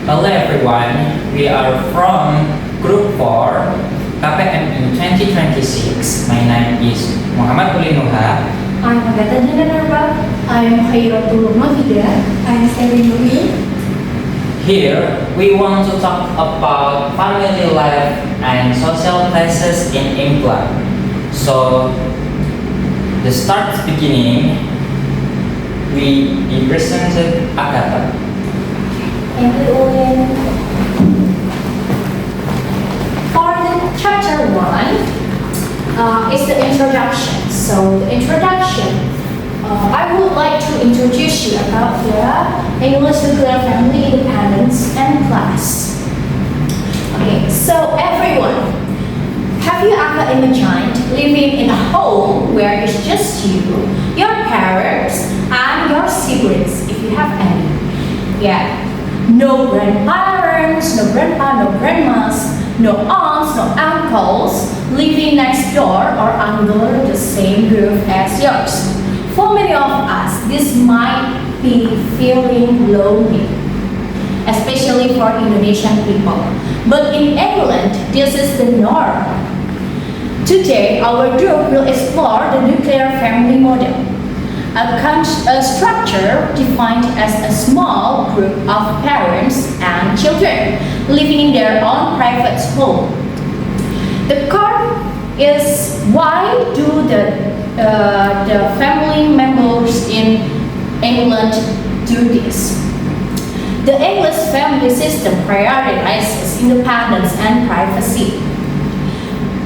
Hello everyone, we are from Group 4, KPMI 2026. My name is Muhammad Ulinuha. I'm Agatha Janarba. I'm Khairatul Mahida. I'm Steven Nuri. Here, we want to talk about family life and social classes in England. So, the start beginning, we presented Agatha. Thank you, Ulin. For the chapter 1 is the introduction. So, the introduction, I would like to introduce you about the English nuclear family independence and class. Okay, so everyone, have you ever imagined living in a home where it's just you, your parents, and your siblings, if you have any? Yeah. No grandparents, no grandpa, no grandmas, no aunts, no uncles living next door or under the same roof as yours. For many of us, this might be feeling lonely, especially for Indonesian people. But in England, this is the norm. Today, our group will explore the nuclear family model. A structure defined as a small group of parents and children living in their own private home. The core is why do the family members in England do this? The English family system prioritizes independence and privacy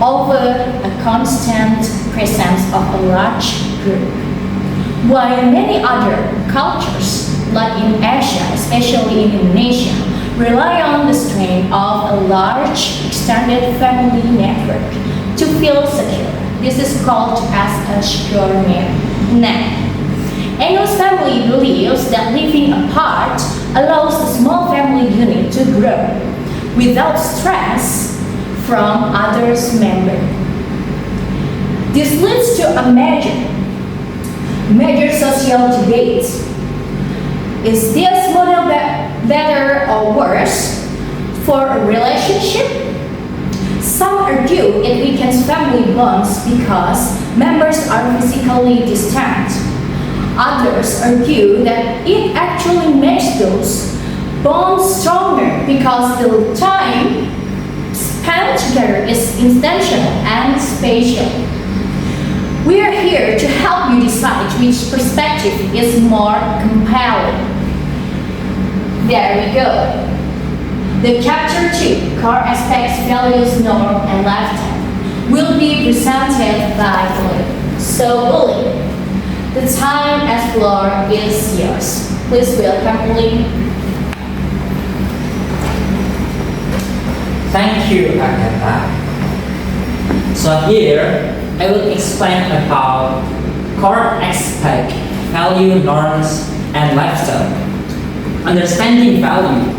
over a constant presence of a large group. While many other cultures, like in Asia, especially in Indonesia, rely on the strength of a large extended family network to feel secure. This is called as a secure net. English family believes that living apart allows the small family unit to grow without stress from others' members. This leads to a major social debates. Is this model better or worse for a relationship? Some argue it weakens family bonds because members are physically distant. Others argue that it actually makes those bonds stronger because the time spent together is intentional and special. We are here to help you decide which perspective is more compelling. There we go. The chapter 2, core aspects, values, norm, and lifestyle, will be presented by Uli. So Uli, the time and floor is yours. Please welcome Uli. Thank you, Agatha. So here, I will explain about core aspect, value, norms, and lifestyle. Understanding value.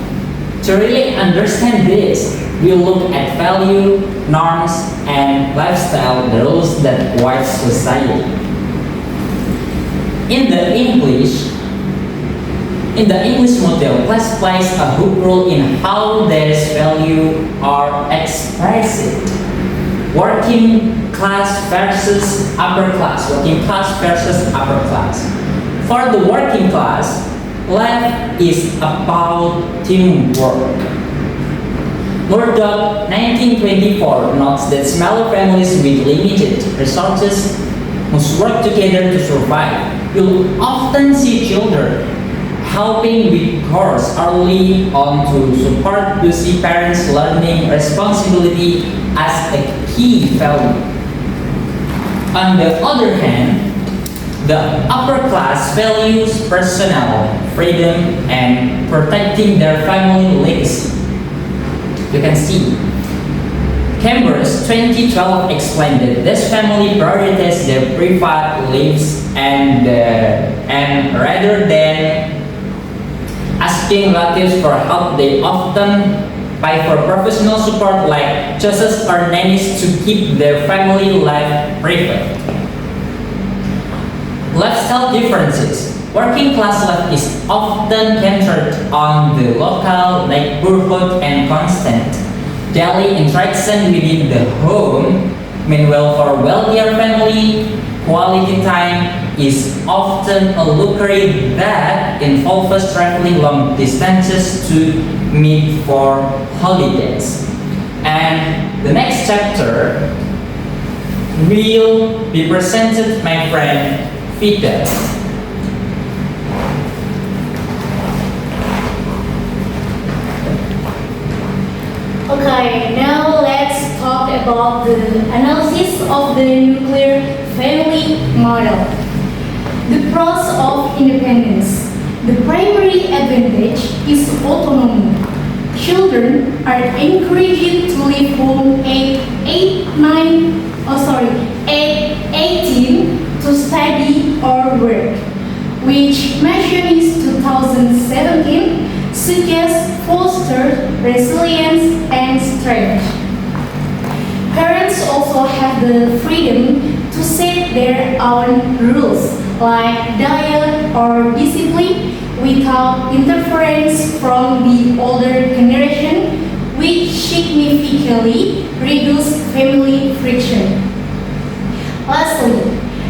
To really understand this, we'll look at value, norms, and lifestyle, the rules that guide society. In the English model, class plays a good role in how these values are expressed. Working class versus upper class. Working class versus upper class. For the working class, life is about teamwork. Murdoch 1924 notes that smaller families with limited resources must work together to survive. You'll often see children helping with chores early on to support busy parents learning responsibility as a key value. On the other hand, the upper class values personal freedom and protecting their family legacy. You can see Chambers 2012 explained that this family prioritizes their private lives and rather than asking relatives for help, they often pay for professional support like churches or nannies to keep their family life private. Lifestyle differences. Working class life is often centered on the local neighborhood and constant daily interaction within the home. Meanwhile, for wealthier family, quality time is often a luxury that involves traveling long distances to meet for holidays. And the next chapter will be presented my friend Vida. Okay, now let's talk about the analysis of the nuclear family model. The pros of independence. The primary advantage is autonomy. Children are encouraged to leave home at 18 to study or work, which measure is 2017 suggests foster resilience and strength. Parents also have the freedom to set their own rules, like diet or discipline, without interference from the older generation, which significantly reduce family friction. Lastly,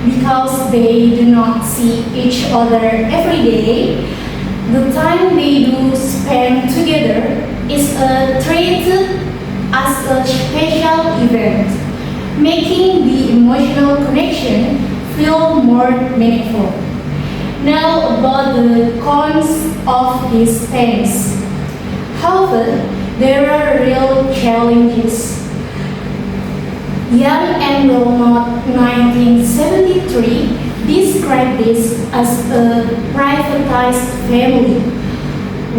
because they do not see each other every day, the time they do spend together is treated as a special event, making the emotional connection feel more meaningful. Now about the cons of these things. However, there are real challenges. Young and Wilmot 1973 described this as a privatized family,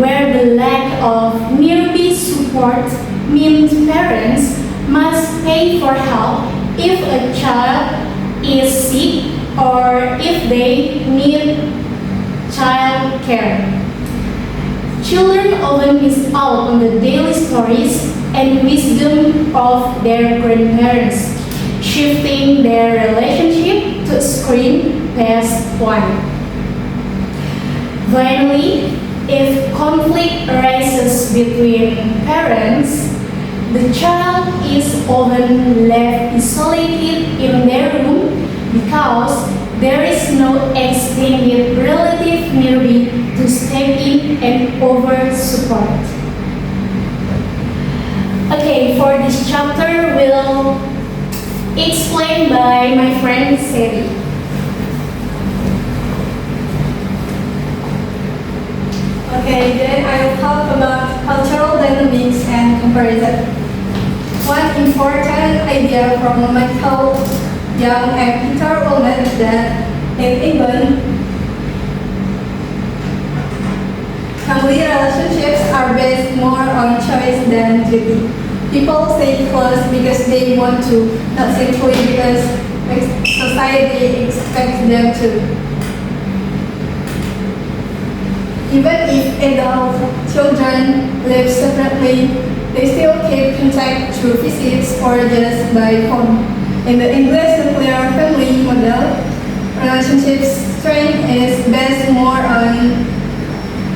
where the lack of nearby support means parents must pay for help if a child is sick or if they need child care. Children often miss out on the daily stories and wisdom of their grandparents, shifting their relationship to screen-based one. Finally, if conflict arises between parents, the child is often left isolated in their room because there is no extended relative nearby to step in and offer support. Okay, for this chapter will explained by my friend Sally. Okay, then I will talk about cultural dynamics and comparison. One important idea from Michael Young and Peter Ullman is that in England, family relationships are based more on choice than duty. People stay close because they want to, not simply because society expects them to. Even if adult children live separately, they still keep contact through visits or just by phone. In the English nuclear family model, relationship strength is based more on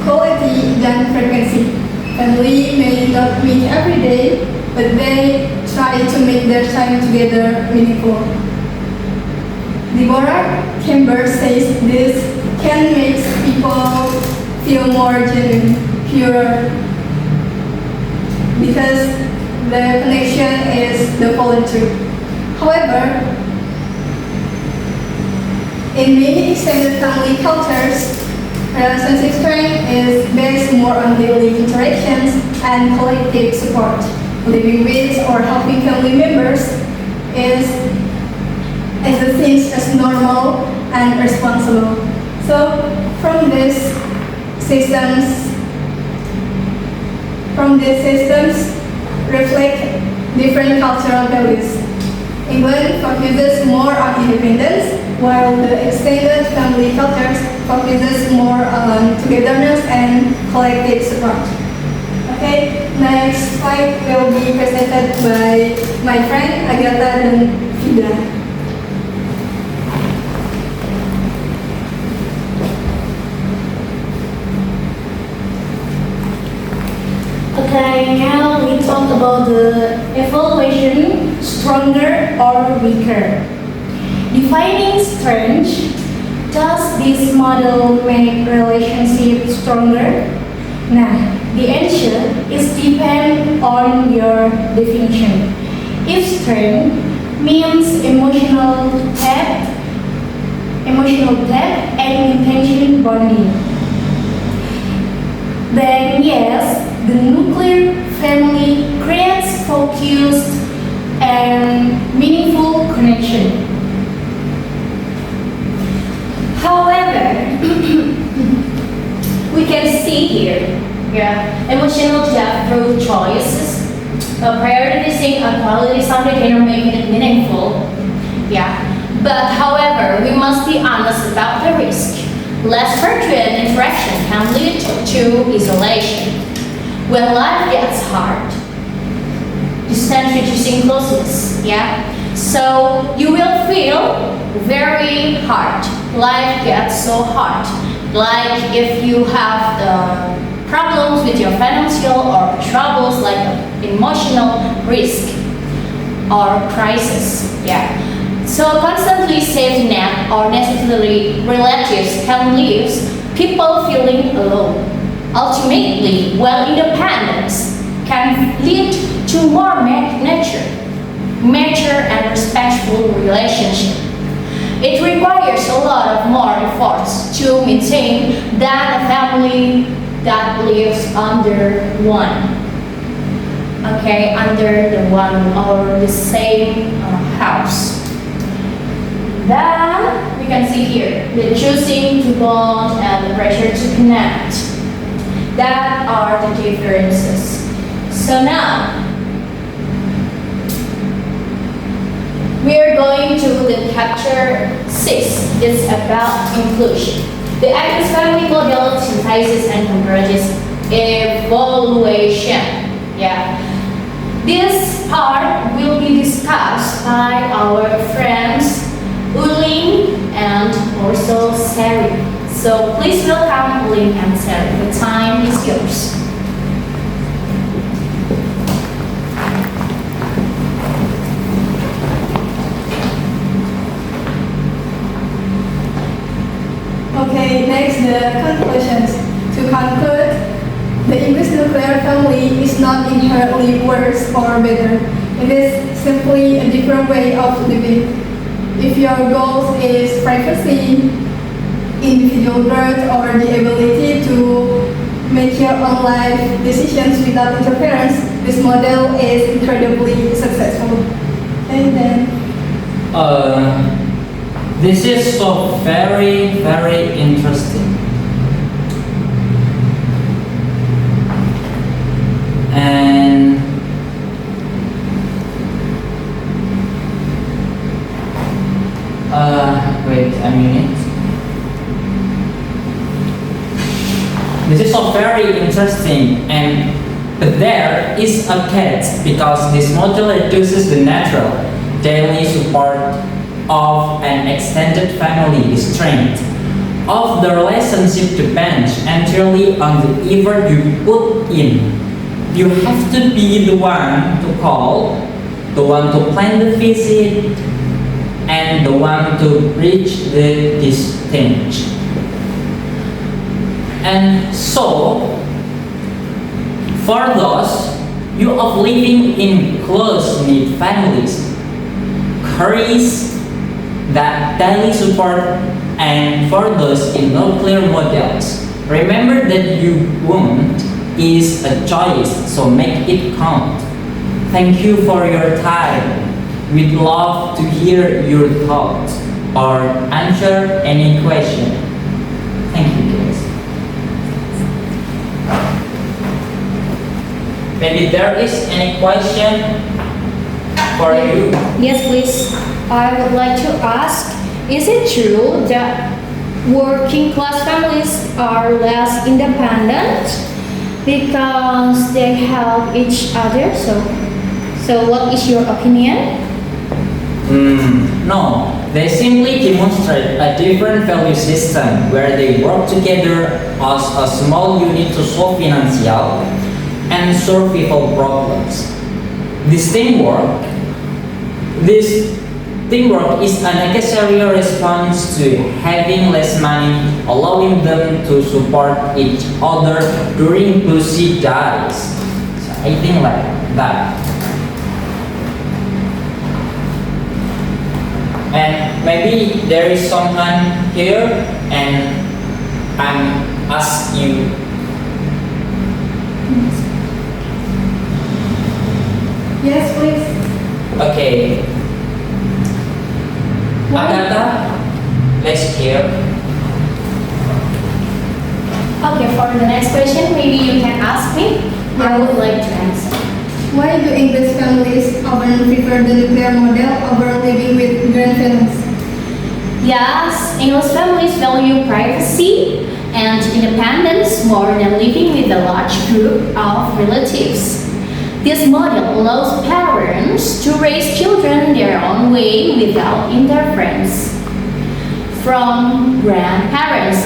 quality than frequency. Family may not meet every day, but they try to make their time together meaningful. Deborah Kimber says this can make people feel more genuine, pure, because the connection is the voluntary. However, in many extended family cultures, relationship strength is based more on daily interactions and collective support. Living with or helping family members is seen as normal and responsible. So from these systems reflect different cultural values. England focuses more on independence, while the extended family cultures focuses more on togetherness and collective support. Okay, next slide will be presented by my friend Agatha and Vida. Okay, now we talk about the evaluation, stronger or weaker. Defining strength, does this model make relationship stronger? Nah, the answer is depend on your definition. If strength means emotional depth and intention bonding, then yes, the nuclear family creates focused and meaningful connection. However, we can see here, emotional depth through choices, prioritizing a quality subject and making it meaningful. But however, we must be honest about the risk. Less fortunate interaction can lead to isolation. When life gets hard, distance reducing closeness. So you will feel very hard. Life gets so hard. Like if you have the problems with your financial or troubles like emotional risk or crisis. So constantly safety net or necessary relatives can leave people feeling alone. Ultimately, while independence can lead to more mature and respectful relationship, it requires a lot of more efforts to maintain than a family that lives under the one or the same house. Then we can see here the choosing to bond and the pressure to connect. That are the differences. So now we are going to the chapter 6. It's about inclusion. The Inggris family model synthesizes and converges evaluation. This part will be discussed by our friends Ulin and also Sari. So please welcome Ulin and Sari. The time is yours. Okay, next the conclusions. To conclude, the English nuclear family is not inherently worse or better. It is simply a different way of living. If your goal is privacy, individual growth, or the ability to make your own life decisions without interference, this model is incredibly successful. And then this is so very, very interesting. And wait a minute. This is so very interesting, but there is a catch because this model reduces the natural daily support of an extended family. Strength of the relationship depends entirely on the effort you put in. You have to be the one to call, the one to plan the visit, and the one to bridge the distance. And so, for those you of living in close-knit families, courage that daily support, and for those in nuclear models, remember that you want is a choice, so make it count. Thank you for your time. We'd love to hear your thoughts or answer any question. Thank you, guys. Maybe there is any question for you? Yes, please. I would like to ask, is it true that working class families are less independent because they help each other? So what is your opinion? No, they simply demonstrate a different value system where they work together as a small unit to solve financial and survival problems. This teamwork is a necessary response to having less money, allowing them to support each other during busy days. So I think like that. And maybe there is someone here and I'm asking you. Yes, please. Okay. Agatha, let's hear. Okay, for the next question, maybe you can ask me. I would like to answer. Why do English families often prefer the nuclear model over living with grandparents? Yes, English families value privacy and independence more than living with a large group of relatives. This model allows parents to raise children their own way without interference from grandparents,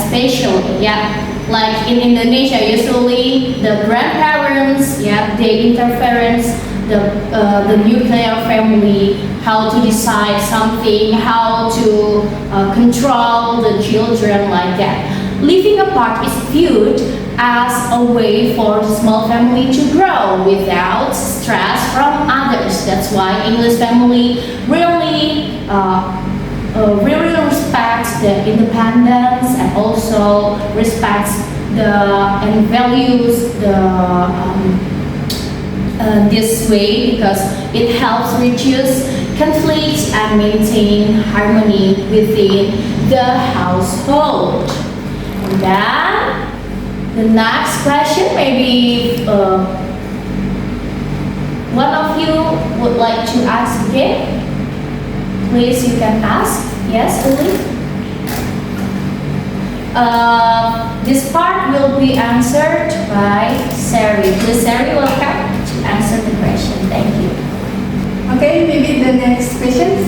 especially. Yeah, like in Indonesia, usually the grandparents, yeah, they interference the nuclear family, how to decide something, how to control the children like that. Living apart is viewed as a way for the small family to grow without stress from others. That's why English family really respects the independence and also respects and values this way because it helps reduce conflicts and maintain harmony within the household. And then the next question, maybe one of you would like to ask again. Please, you can ask. Yes, Uli? This part will be answered by Sari. Please, Sari, welcome to answer the question. Thank you. Okay, maybe the next questions.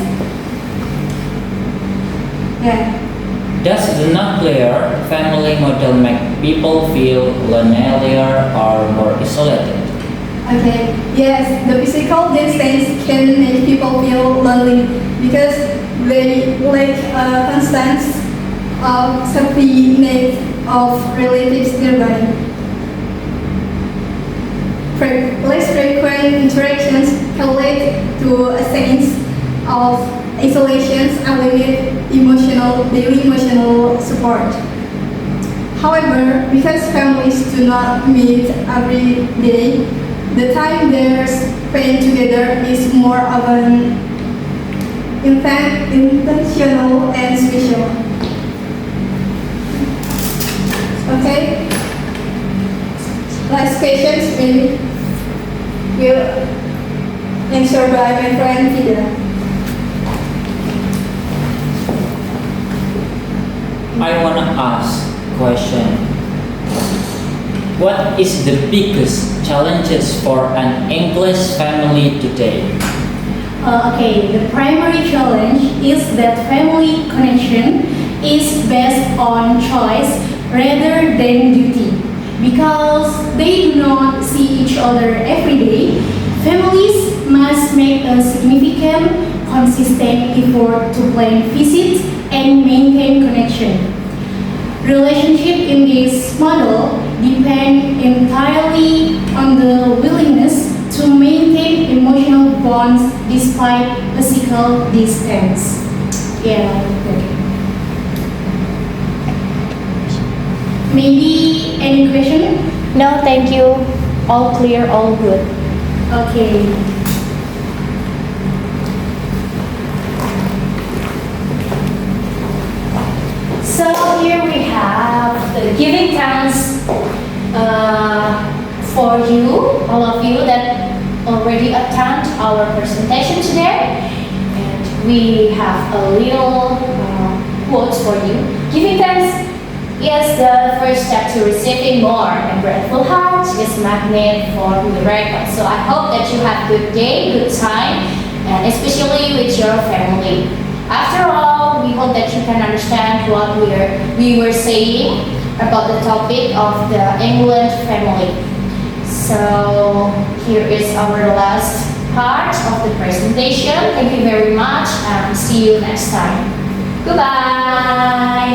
Yeah. Does the nuclear family model make people feel lonelier or more isolated? Okay. Yes, the physical distance can make people feel lonely because they lack a constant safety net of relatives nearby. Less frequent interactions can lead to a sense of isolation and limit daily emotional support. However, because families do not meet every day, the time they spend together is more often intentional and special. Okay? Last questions will answer by my friend Vida. I wanna ask question. What is the biggest challenges for an English family today? Okay, the primary challenge is that family connection is based on choice rather than duty. Because they do not see each other every day, families must make a significant, consistent effort to plan visits and maintain connection. Relationship in this model depend entirely on the willingness to maintain emotional bonds despite physical distance. Yeah. Okay. Maybe any question? No, thank you. All clear, all good. Okay. So here we have the giving thanks for you, all of you that already attend our presentation today. And we have a little quotes for you. Giving thanks is the first step to receiving more. A grateful heart is magnet for the right one. So I hope that you have good day, good time, and especially with your family. After all, we hope that you can understand what we were saying about the topic of the England family. So here is our last part of the presentation. Thank you very much and see you next time. Goodbye.